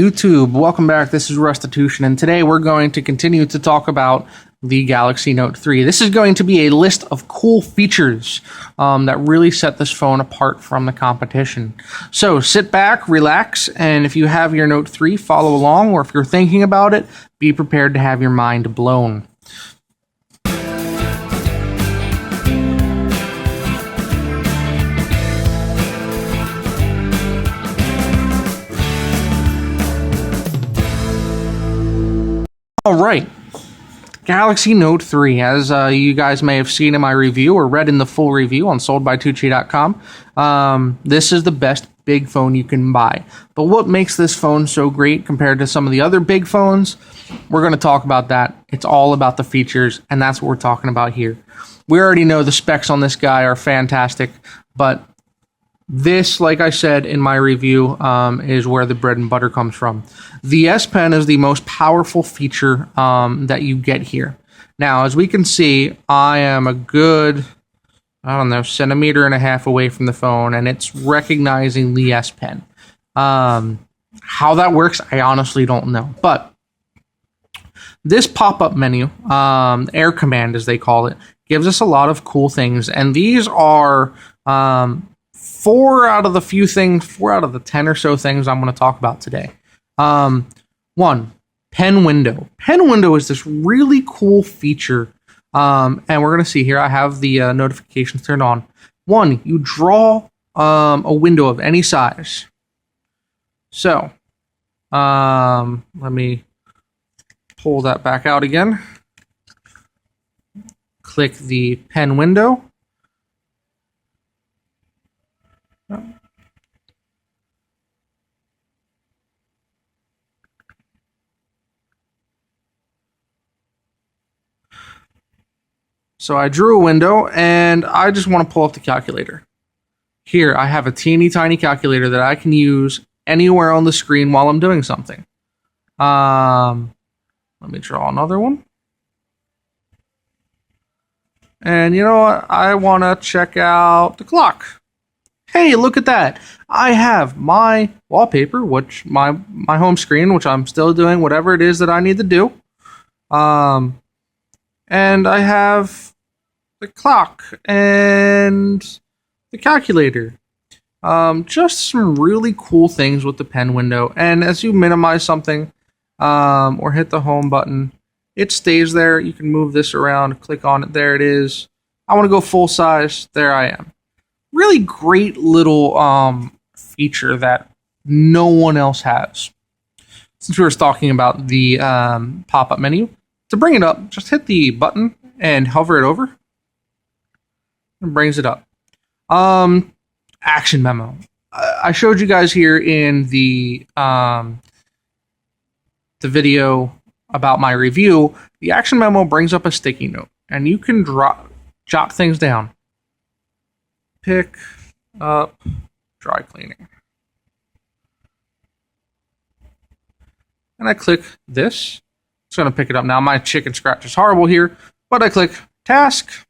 YouTube, welcome back. This is Restitution, and today we're going to continue to talk about the Galaxy Note 3. This is going to be a list of cool features that really set this phone apart from the competition. So sit back, relax, and if you have your Note 3, follow along, or if you're thinking about it, be prepared to have your mind blown. All right, Galaxy Note 3, as you guys may have seen in my review or read in the full review on soldbytucci.com, this is the best big phone you can buy. But what makes this phone so great compared to some of the other big phones? We're going to talk about that. It's all about the features, and that's what we're talking about here. We already know the specs on this guy are fantastic, but this, like I said in my review, is where the bread and butter comes from. The S Pen is the most powerful feature that you get here. Now, as we can see, I am a good, centimeter and a half away from the phone, and it's recognizing the S Pen. How that works, I honestly don't know. But this pop-up menu, Air Command as they call it, gives us a lot of cool things, and these are four out of the 10 or so things I'm going to talk about today. One, pen window. Pen window is this really cool feature, and we're going to see here, I have the notifications turned on. One, you draw a window of any size. So, let me pull that back out again. Click the pen window. So I drew a window, and I just want to pull up the calculator. Here, I have a teeny tiny calculator that I can use anywhere on the screen while I'm doing something. Let me draw another one. And you know what? I want to check out the clock. Hey, look at that. I have my wallpaper, which my home screen, which I'm still doing whatever it is that I need to do. And I have the clock and the calculator. Just some really cool things with the pen window. And as you minimize something or hit the home button, it stays there. You can move this around, click on it. There it is. I want to go full size. There I am. Really great little feature that no one else has. Since we were talking about the pop-up menu, to bring it up, just hit the button and hover it over. It brings it up. Action memo. I showed you guys here in the video about my review. The action memo brings up a sticky note, and you can jot things down. Pick up dry cleaning. And I click this. It's going to pick it up now. My chicken scratch is horrible here, but I click task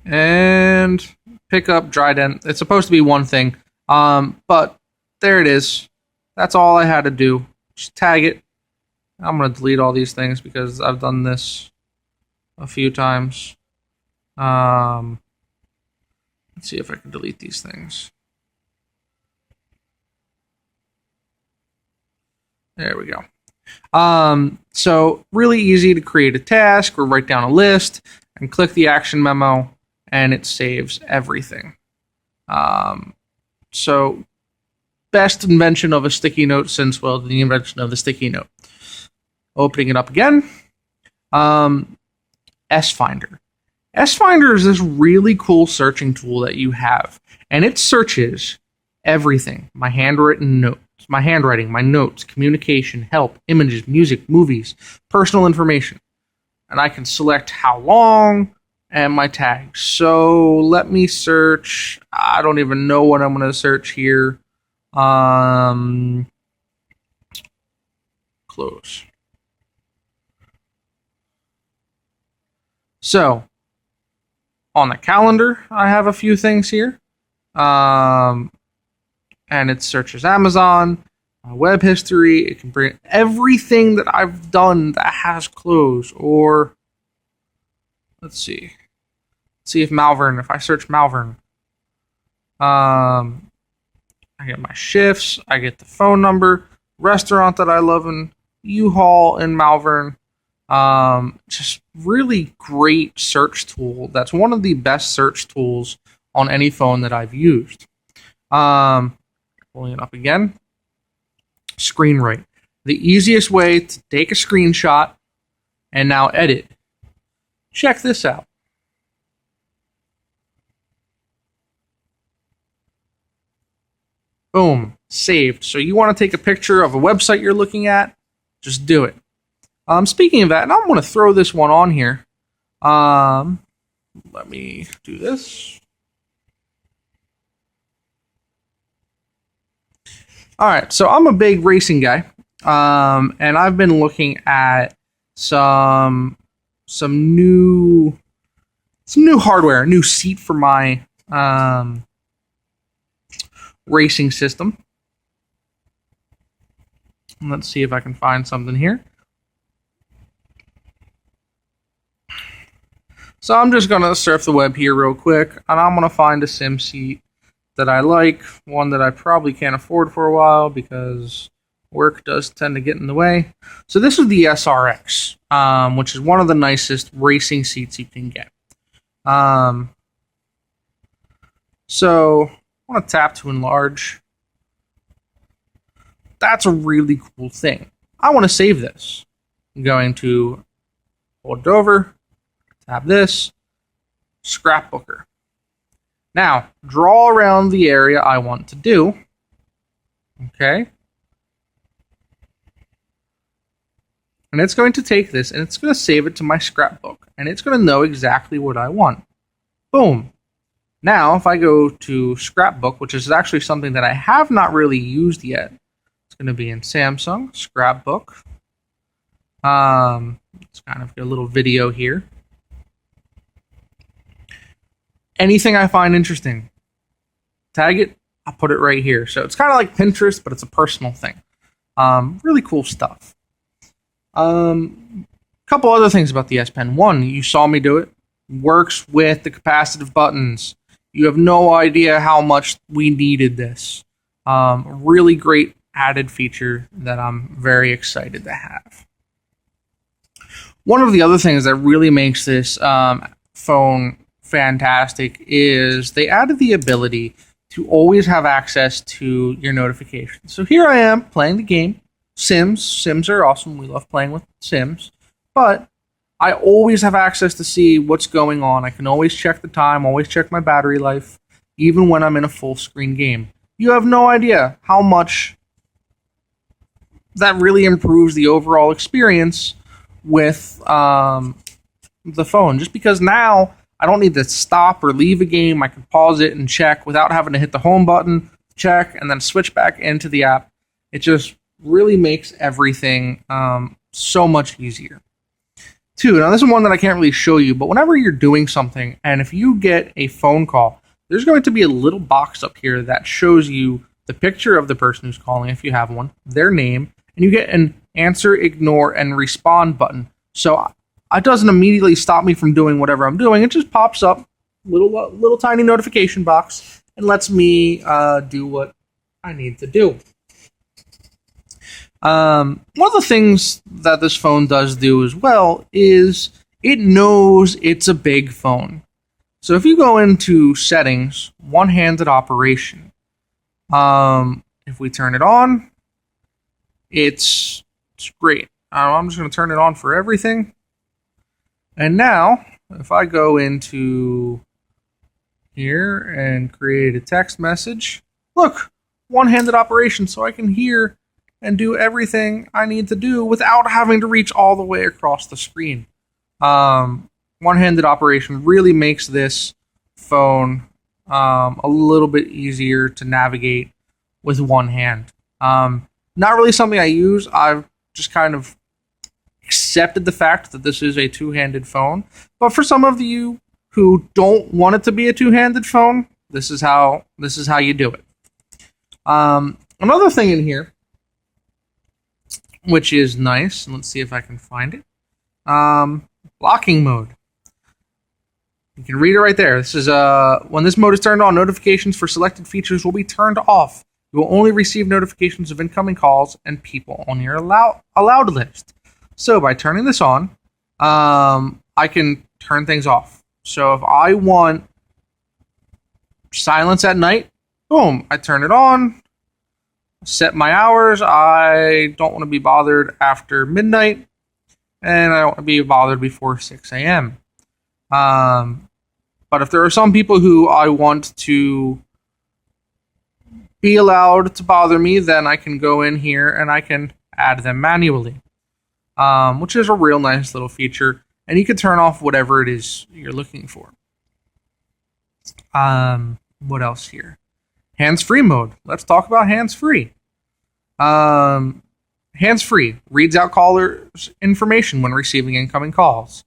and pick up dry dent. It's supposed to be one thing, but there it is. That's all I had to do. Just tag it. I'm going to delete all these things because I've done this a few times. Let's see if I can delete these things. There we go. So really easy to create a task or write down a list and click the action memo, and it saves everything. So best invention of a sticky note since, well, the invention of the sticky note. Opening it up again. S-Finder. S-Finder is this really cool searching tool that you have, and it searches everything. My handwritten notes, my handwriting, my notes, communication, help, images, music, movies, personal information. And I can select how long and my tags. So let me search. I don't even know what I'm going to search here. Close. So on the calendar, I have a few things here. And it searches Amazon, my web history. It can bring everything that I've done that has closed. Or let's see if Malvern. If I search Malvern, I get my shifts. I get the phone number, restaurant that I love in U-Haul in Malvern. Just really great search tool. That's one of the best search tools on any phone that I've used. Pulling it up again. Screen write. The easiest way to take a screenshot and now edit. Check this out. Boom, saved. So you want to take a picture of a website you're looking at, just do it. Speaking of that, and I'm going to throw this one on here. Let me do this. All right, so I'm a big racing guy, and I've been looking at some new hardware, new seat for my racing system. Let's see if I can find something here. So I'm just going to surf the web here real quick, and I'm going to find a sim seat that I like, one that I probably can't afford for a while because work does tend to get in the way. So this is the SRX, which is one of the nicest racing seats you can get. So I want to tap to enlarge. That's a really cool thing. I want to save this. I'm going to hold it over, tap this, scrapbooker. Now, draw around the area I want to do. Okay. And it's going to take this and it's going to save it to my scrapbook. And it's going to know exactly what I want. Boom. Now, if I go to scrapbook, which is actually something that I have not really used yet, it's going to be in Samsung, scrapbook. Let's kind of get a little video here. Anything I find interesting, tag it, I'll put it right here. So it's kind of like Pinterest, but it's a personal thing. Really cool stuff. Couple other things about the S Pen. One, you saw me do it. Works with the capacitive buttons. You have no idea how much we needed this. Really great added feature that I'm very excited to have. One of the other things that really makes this phone fantastic is they added the ability to always have access to your notifications. So here I am playing the game. Sims are awesome. We love playing with Sims. But I always have access to see what's going on. I can always check the time, always check my battery life, even when I'm in a full screen game. You have no idea how much that really improves the overall experience with the phone. Just because now I don't need to stop or leave a game. I can pause it and check without having to hit the home button, check, and then switch back into the app. It just really makes everything so much easier. Two, now this is one that I can't really show you, but whenever you're doing something, and if you get a phone call, there's going to be a little box up here that shows you the picture of the person who's calling, if you have one, their name, and you get an answer, ignore, and respond button. So it doesn't immediately stop me from doing whatever I'm doing. It just pops up, little tiny notification box, and lets me do what I need to do. One of the things that this phone does do as well is it knows it's a big phone. So if you go into settings, one-handed operation, if we turn it on, it's great. I'm just going to turn it on for everything. And now, if I go into here and create a text message, look, one-handed operation, so I can hear and do everything I need to do without having to reach all the way across the screen. One-handed operation really makes this phone a little bit easier to navigate with one hand. Not really something I use. I've just kind of accepted the fact that this is a two-handed phone. But for some of you who don't want it to be a two-handed phone, this is how you do it. Another thing in here which is nice. Let's see if I can find it. Locking mode. You can read it right there. This is when this mode is turned on, notifications for selected features will be turned off. You will only receive notifications of incoming calls and people on your allowed list. So by turning this on, I can turn things off. So if I want silence at night, boom, I turn it on, set my hours. I don't want to be bothered after midnight, and I don't want to be bothered before 6 a.m. But if there are some people who I want to be allowed to bother me, then I can go in here and I can add them manually, which is a real nice little feature. And you can turn off whatever it is you're looking for. What else here? Hands-free mode. Let's talk about hands-free. Hands-free reads out callers' information when receiving incoming calls.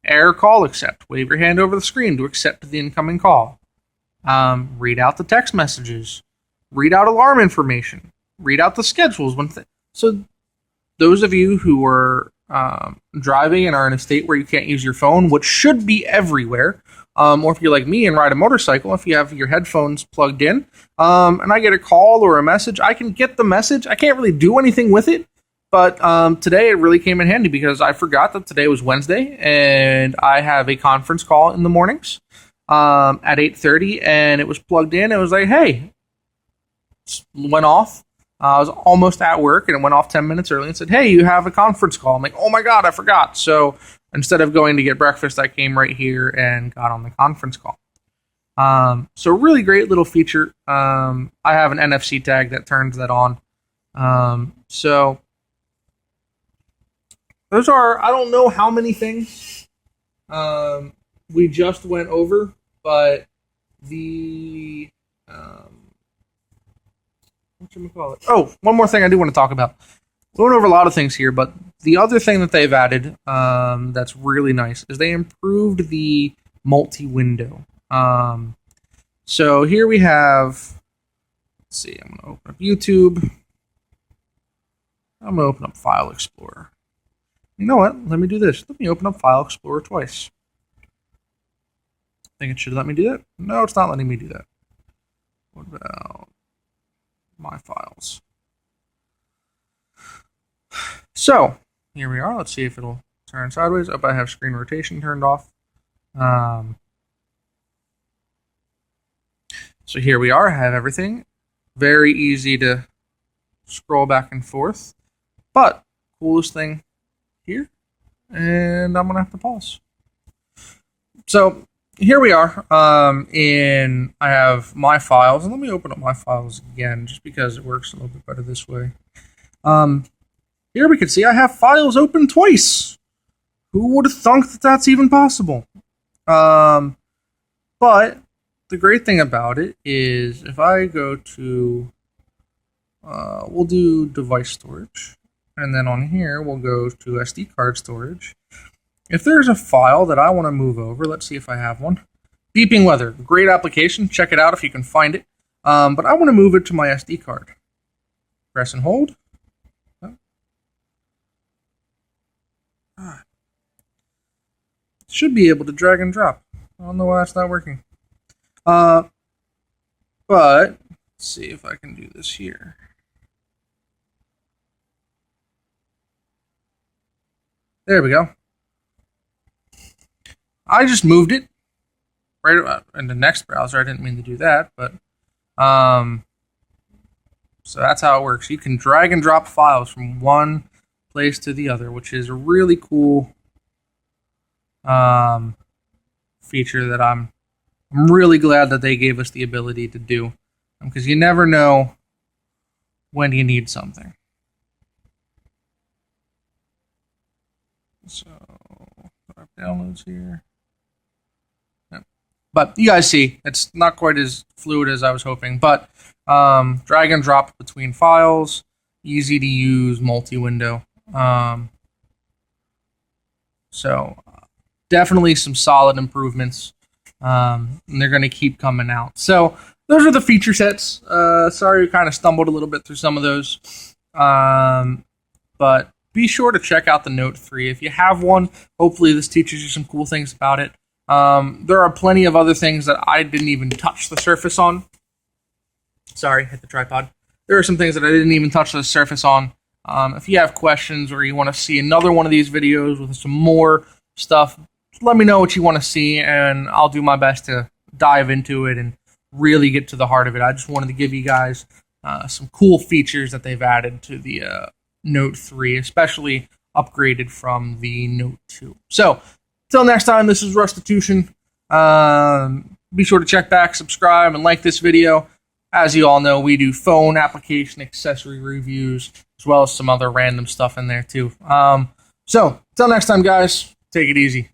Air call accept. Wave your hand over the screen to accept the incoming call. Read out the text messages. Read out alarm information. Read out the schedules. So those of you who are driving and are in a state where you can't use your phone, which should be everywhere, or if you're like me and ride a motorcycle, if you have your headphones plugged in, and I get a call or a message, I can get the message. I can't really do anything with it, but today it really came in handy because I forgot that today was Wednesday, and I have a conference call in the mornings at 8:30, and it was plugged in. It was like, hey, went off. I was almost at work, and it went off 10 minutes early and said, hey, you have a conference call. I'm like, oh my God, I forgot. So instead of going to get breakfast, I came right here and got on the conference call. So really great little feature. I have an NFC tag that turns that on. So those are, I don't know how many things we just went over, but the... whatchamacallit? Oh, one more thing I do want to talk about. We went over a lot of things here, but the other thing that they've added that's really nice is they improved the multi-window. So here we have, let's see, I'm going to open up YouTube. I'm going to open up File Explorer. You know what? Let me do this. Let me open up File Explorer twice. I think it should let me do that. No, it's not letting me do that. What about my files? So here we are. Let's see if it'll turn sideways. Oh, I have screen rotation turned off. So here we are. I have everything. Very easy to scroll back and forth. But coolest thing here, and I'm gonna have to pause. So here we are. I have my files, and let me open up my files again, just because it works a little bit better this way. Here we can see I have files open twice. Who would have thunk that that's even possible? But the great thing about it is if I go to, we'll do device storage, and then on here we'll go to SD card storage. If there's a file that I want to move over, let's see if I have one. Beeping Weather, great application. Check it out if you can find it. But I want to move it to my SD card. Press and hold. Should be able to drag and drop. I don't know why it's not working. But let's see if I can do this here. There we go. I just moved it right in the next browser. I didn't mean to do that, but so that's how it works. You can drag and drop files from one place to the other, which is a really cool feature that I'm really glad that they gave us the ability to do, because you never know when you need something. So downloads here. Yep. But you guys see, it's not quite as fluid as I was hoping, but drag and drop between files, easy to use, multi-window. So definitely some solid improvements, and they're going to keep coming out. So those are the feature sets. Sorry we kind of stumbled a little bit through some of those. But but be sure to check out the Note 3. If you have one, hopefully this teaches you some cool things about it. There are plenty of other things that I didn't even touch the surface on. Sorry, hit the tripod. There are some things that I didn't even touch the surface on. If you have questions or you want to see another one of these videos with some more stuff, let me know what you want to see, and I'll do my best to dive into it and really get to the heart of it. I just wanted to give you guys some cool features that they've added to the Note 3, especially upgraded from the Note 2. So, until next time, this is Rustitution. Be sure to check back, subscribe, and like this video. As you all know, we do phone, application, accessory reviews, as well as some other random stuff in there too. So, until next time, guys, take it easy.